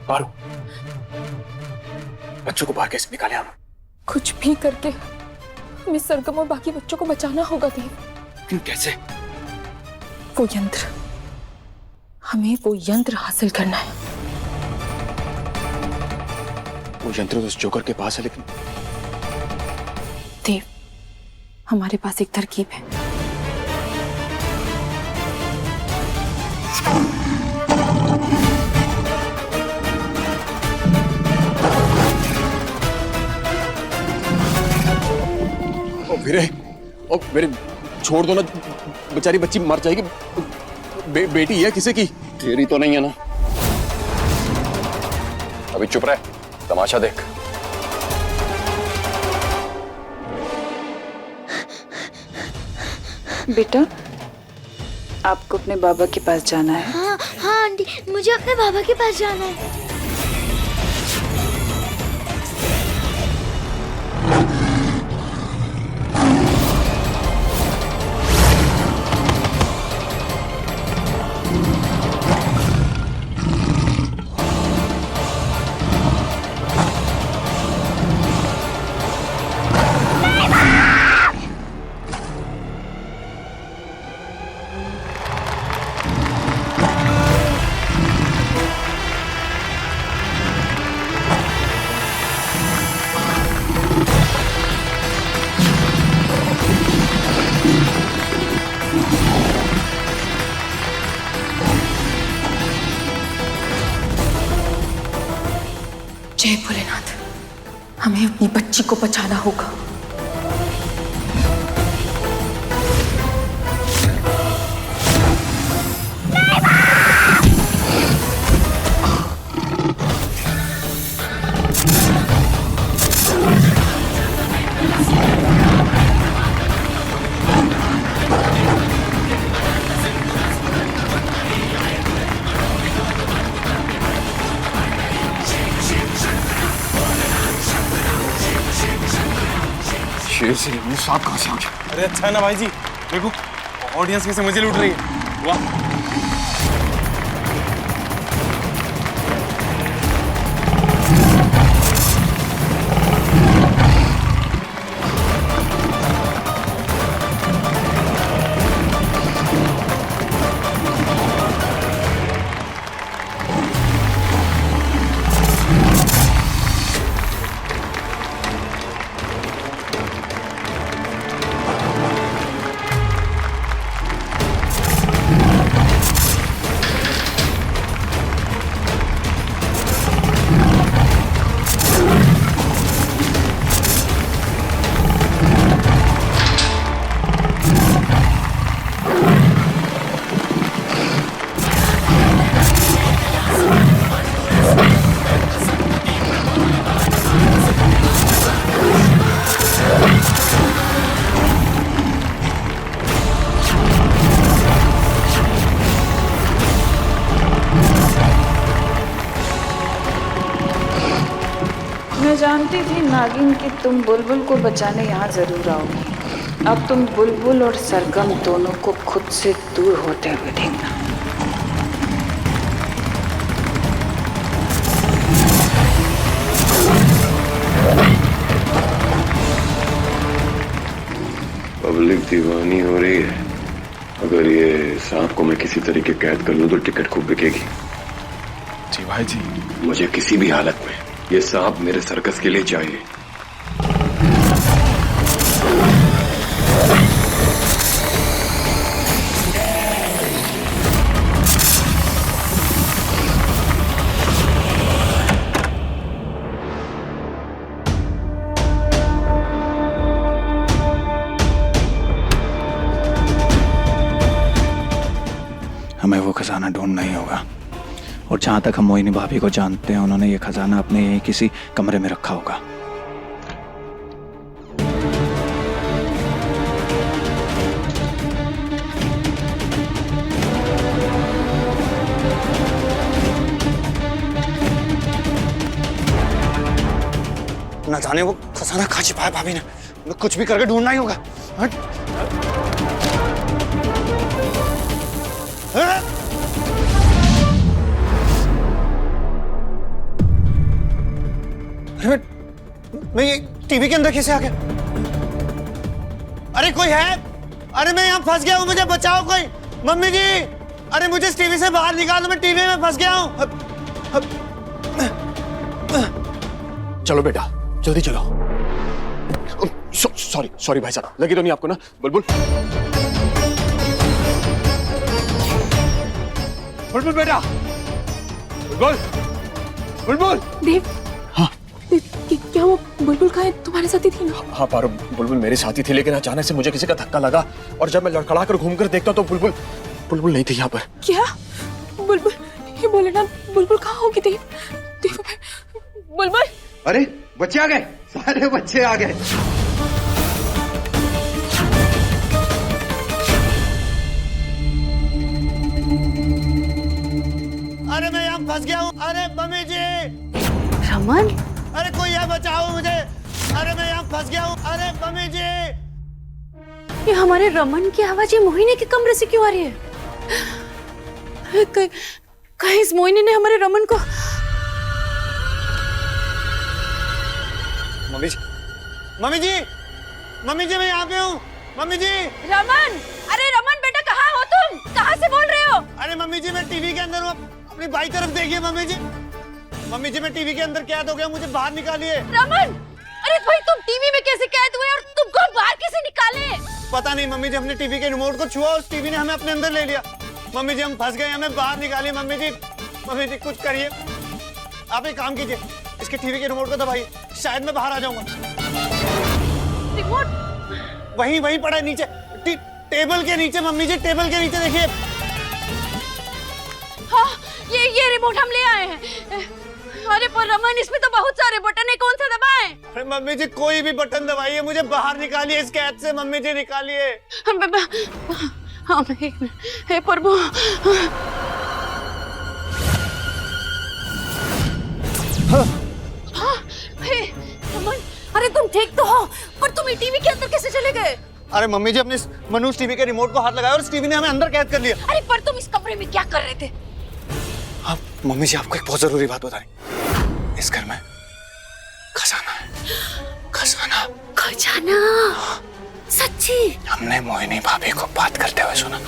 पारो, बच्चों को बाहर कैसे निकाले हम? कुछ भी करके हमें सरगम और बाकी बच्चों को बचाना होगा देव। लेकिन कैसे? वो यंत्र, हमें वो यंत्र हासिल करना है। वो यंत्र उस जोकर के पास है, लेकिन देव, हमारे पास एक तरकीब है। ओ मेरे छोड़ दो ना, बेचारी बच्ची मर जाएगी। बेटी है किसी की, तेरी तो नहीं है ना? अभी चुप रहे, तमाशा देख। बेटा, आपको अपने बाबा के पास जाना है। हाँ हाँ आंटी, मुझे अपने बाबा के पास जाना है। जय भोलेनाथ, हमें अपनी बच्ची को बचाना होगा। शेर से मुंह सांप कहां से आ गया? अरे अच्छा है ना भाई जी, देखो ऑडियंस कैसे मजे लूट रही है। वाह, जानती थी नागिन कि तुम बुलबुल को बचाने यहाँ जरूर आओगी। अब तुम बुलबुल और सरगम दोनों को खुद से दूर होते हुए देखना। पब्लिक दीवानी हो रही है। अगर ये सांप को मैं किसी तरीके कैद कर लूं तो टिकट खूब बिकेगी। जी भाई जी, मुझे किसी भी हालत में ये सांप मेरे सर्कस के लिए चाहिए। हमें वो खजाना ढूंढना ही होगा। और जहां तक हम मोहिनी भाभी को जानते हैं, उन्होंने ये खजाना अपने यहीं किसी कमरे में रखा होगा। ना जाने वो खजाना कहाँ छिपाया भाभी ने। कुछ भी करके ढूंढना ही होगा। हट। अरे मैं ये टीवी के अंदर कैसे आ गया? अरे कोई है? अरे मैं यहाँ फंस गया हूँ, मुझे बचाओ कोई। मम्मी जी, अरे मुझे इस टीवी से बाहर निकालो, मैं टीवी में फंस गया हूँ। चलो बेटा, जल्दी चलो। सॉरी सॉरी भाई साहब, लगी तो नहीं आपको ना? बुलबुल बुलबुल बेटा, बुलबुल, बुलबुल। देव, हाँ क्या वो बुलबुल कहाँ है? तुम्हारे साथी थी ना? हाँ पारो, बुलबुल मेरे साथी थी, लेकिन अचानक से मुझे किसी का धक्का लगा और जब मैं लड़खड़ा कर घूम कर देखता तो बुलबुल नहीं थी यहाँ पर। क्या? बुलबुल, ये बोले ना, बुलबुल कहाँ होगी? देव, देव, बुलबुल। अरे बच्चे आ गए, सारे बच्चे आ गए। अरे मैं यहाँ फंस गया हूँ। अरे मम्मी जी, रमन, अरे कोई है, बचाओ मुझे। अरे मैं यहाँ फंस गया हूँ। अरे मम्मी जी। ये हमारे रमन की आवाज ये मोहिनी के कमरे से क्यों आ रही है? कहीं इस मोहिनी ने हमारे रमन को। मम्मी जी, मम्मी जी, मम्मी जी, मैं यहाँ पे हूँ। मम्मी जी। रमन, अरे रमन बेटा, कहाँ हो तुम? कहाँ से बोल रहे हो? अरे मम्मी जी, मैं टीवी के अंदर हूँ, अपनी बाई तरफ देखिए। मम्मी जी, मम्मी जी, मैं टीवी के अंदर कैद हो गया, मुझे बाहर निकालिए। रमन, अरे भाई तुम टीवी में कैसे कैद हुए और तुमको बाहर कैसे निकाले? पता नहीं मम्मी जी, हमने टीवी के रिमोट को छुआ, उस टीवी ने हमें अपने अंदर ले लिया। मम्मी जी, हम फंस गए, हमें बाहर निकालिए। मम्मी जी, कुछ करिए। आप एक काम कीजिए, इसके टीवी के रिमोट को दबाइए, शायद मैं बाहर आ जाऊंगा। रिमोट वहीं पड़ा है नीचे, टेबल के नीचे। मम्मी जी, टेबल के नीचे देखिए। हाँ, ये रिमोट हम ले आए हैं। अरे पर रमन, इसमें तो बहुत सारे बटन है, कौन सा दबाएं? अरे मम्मी जी, कोई भी बटन दबाइए, मुझे बाहर निकालिए इस कैद से। मम्मी जी, निकालिए। हाँ, एक मिनट प्रभु। हाँ, रमन, अरे तुम ठीक तो हो, पर तुम टीवी के अंदर कैसे चले गए? अरे मम्मी जी, अपने इस मनुष्य टीवी के रिमोट को हाथ लगाया और इस टीवी ने हमें अंदर कैद कर लिया। अरे पर तुम इस कमरे में क्या कर रहे थे? हाँ मम्मी जी, आपको एक बहुत जरूरी बात बता रही। इस घर में खजाना है। खजाना। खजाना? सच्ची? हमने मोहिनी भाभी को बात करते हुए सुना।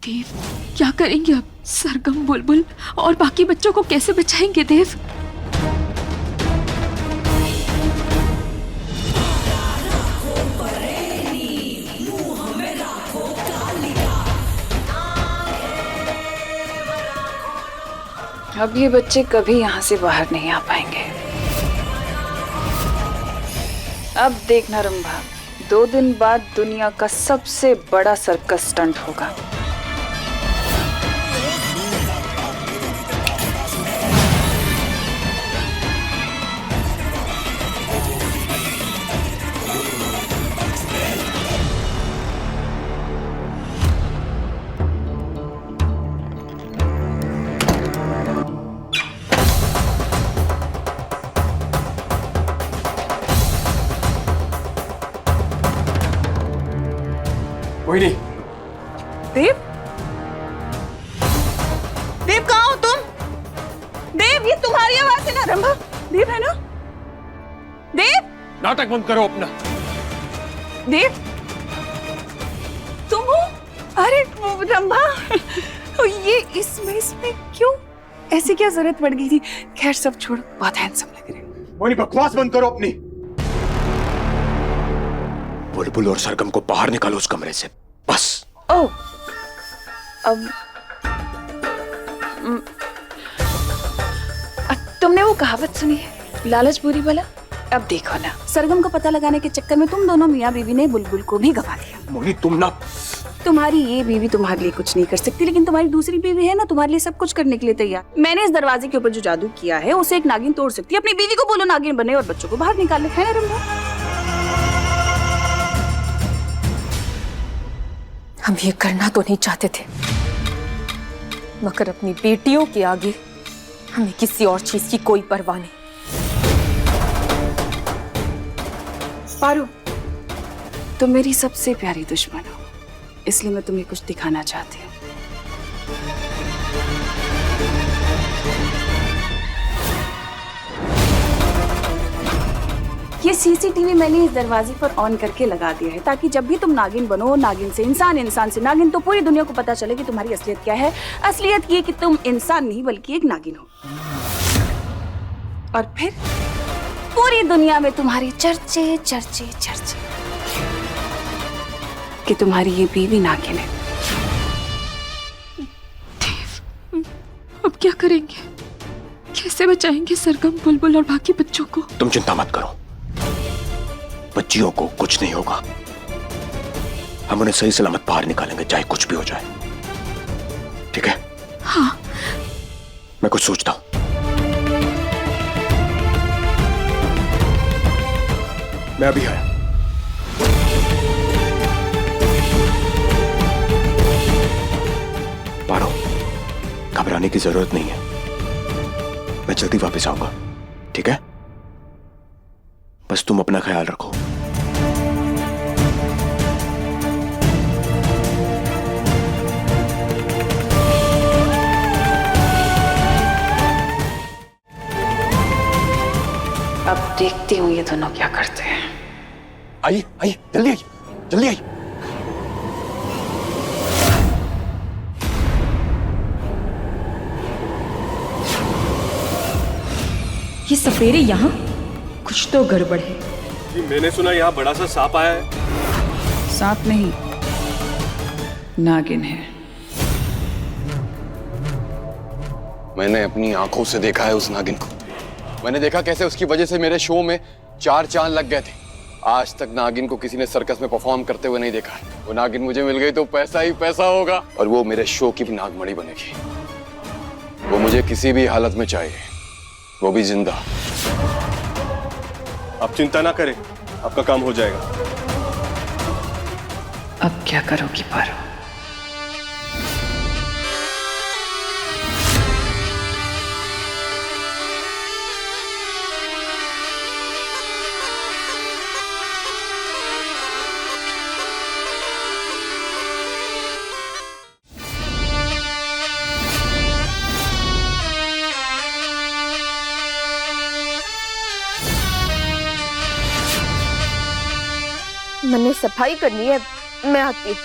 देव, क्या करेंगे अब? सरगम, बुलबुल और बाकी बच्चों को कैसे बचाएंगे देव? अब ये बच्चे कभी यहाँ से बाहर नहीं आ पाएंगे। अब देखना रंभा, 2 दिन बाद दुनिया का सबसे बड़ा सर्कस स्टंट होगा। कोई नहीं। देव, देव कहाँ हो तुम? देव, ये तुम्हारी आवाज है ना? रंभा, देव है ना? देव, नाटक बंद करो अपना। देव, तुम हो? अरे रंभा, ये इसमें क्यों? ऐसी क्या जरूरत पड़ गई थी? खैर सब छोड़ो, बहुत हैंडसम लग रहे हो। मोनी बकवास बंद करो अपनी। बुलबुल और सरगम को बाहर निकालो उस कमरे से, बस। ओह, अब तुमने वो कहावत सुनी है, लालच बुरी बला? अब देखो ना, सरगम को पता लगाने के चक्कर में तुम दोनों मियाँ बीवी ने बुलबुल को भी गवा दिया। मोनी तुम ना, तुम्हारी ये बीवी तुम्हारे लिए कुछ नहीं कर सकती, लेकिन तुम्हारी दूसरी बीवी है ना, तुम्हारे लिए सब कुछ करने के लिए तैयार। मैंने इस दरवाजे के ऊपर जो जादू किया है उसे एक नागिन तोड़ सकती है। अपनी बीवी को बोलो नागिन बने और बच्चों को बाहर निकाले, है ना रंभा? हम ये करना तो नहीं चाहते थे, मगर अपनी बेटियों के आगे हमें किसी और चीज की कोई परवाह नहीं। पारू, तुम मेरी सबसे प्यारी दुश्मन हो, इसलिए मैं तुम्हें कुछ दिखाना चाहती हूँ। ये सीसीटीवी मैंने इस दरवाजे पर ऑन करके लगा दिया है, ताकि जब भी तुम नागिन बनो, नागिन से इंसान, इंसान से नागिन, तो पूरी दुनिया को पता चले कि तुम्हारी असलियत क्या है। असलियत ये कि तुम इंसान नहीं बल्कि एक नागिन हो, और फिर पूरी दुनिया में तुम्हारी चर्चे चर्चे चर्चे कि तुम्हारी ये बीवी नागिन है। अब क्या करेंगे? कैसे बचाएंगे सरगम, बुलबुल और बाकी बच्चों को? तुम चिंता मत करो, बच्चियों को कुछ नहीं होगा। हम उन्हें सही सलामत बाहर निकालेंगे, चाहे कुछ भी हो जाए। ठीक है? हाँ। मैं कुछ सोचता हूं। मैं अभी आया। पारो, घबराने की जरूरत नहीं है, मैं जल्दी वापस आऊंगा। ठीक है? बस तुम अपना ख्याल रखो। अब देखती हूँ ये दोनों क्या करते हैं। आइए आइए, जल्दी आइए, जल्दी आइए। ये सपेरे यहाँ, कुछ तो गड़बड़ है। जी मैंने सुना यहाँ बड़ा सा सांप आया है। सांप नहीं, नागिन है। मैंने अपनी आंखों से देखा है उस नागिन को। मैंने देखा कैसे उसकी वजह से मेरे शो में 4 चांद लग गए थे। आज तक नागिन को किसी ने सर्कस में परफॉर्म करते हुए नहीं देखा। वो नागिन मुझे मिल गई तो पैसा ही पैसा होगा, और वो मेरे शो की भी नागमणि बनेगी। वो मुझे किसी भी हालत में चाहिए, वो भी जिंदा। आप चिंता ना करें, आपका काम हो जाएगा। अब क्या करोगी पारो? मैंने सफाई करनी है, मैं आती हूँ।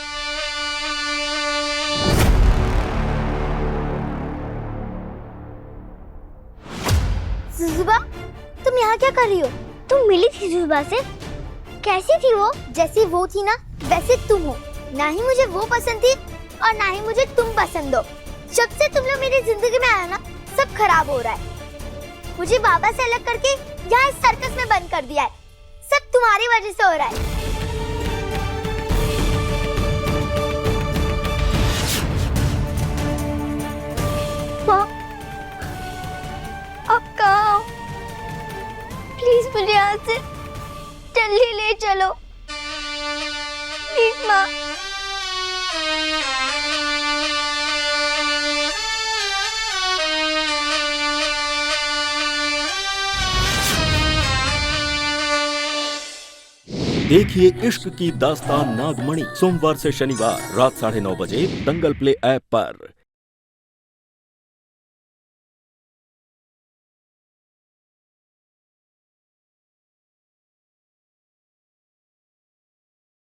जुजुबा, तुम यहाँ क्या कर रही हो? तुम मिली थी जुजुबा से? कैसी थी वो? जैसी वो थी ना, वैसे तुम हो। ना ही मुझे वो पसंद थी और ना ही मुझे तुम पसंद हो। जब से तुम लोग मेरी जिंदगी में आया ना, सब खराब हो रहा है। मुझे बाबा से अलग करके यहाँ इस सर्कस में बंद कर दिया है। सब तुम्हारी वजह से हो रहा है। आप कहाँ हो? प्लीज मुझे यहाँ से जल्दी ले चलो, प्लीज माँ। देखिए इश्क की दास्तान नागमणि सोमवार से शनिवार रात 9:30 बजे दंगल प्ले ऐप पर।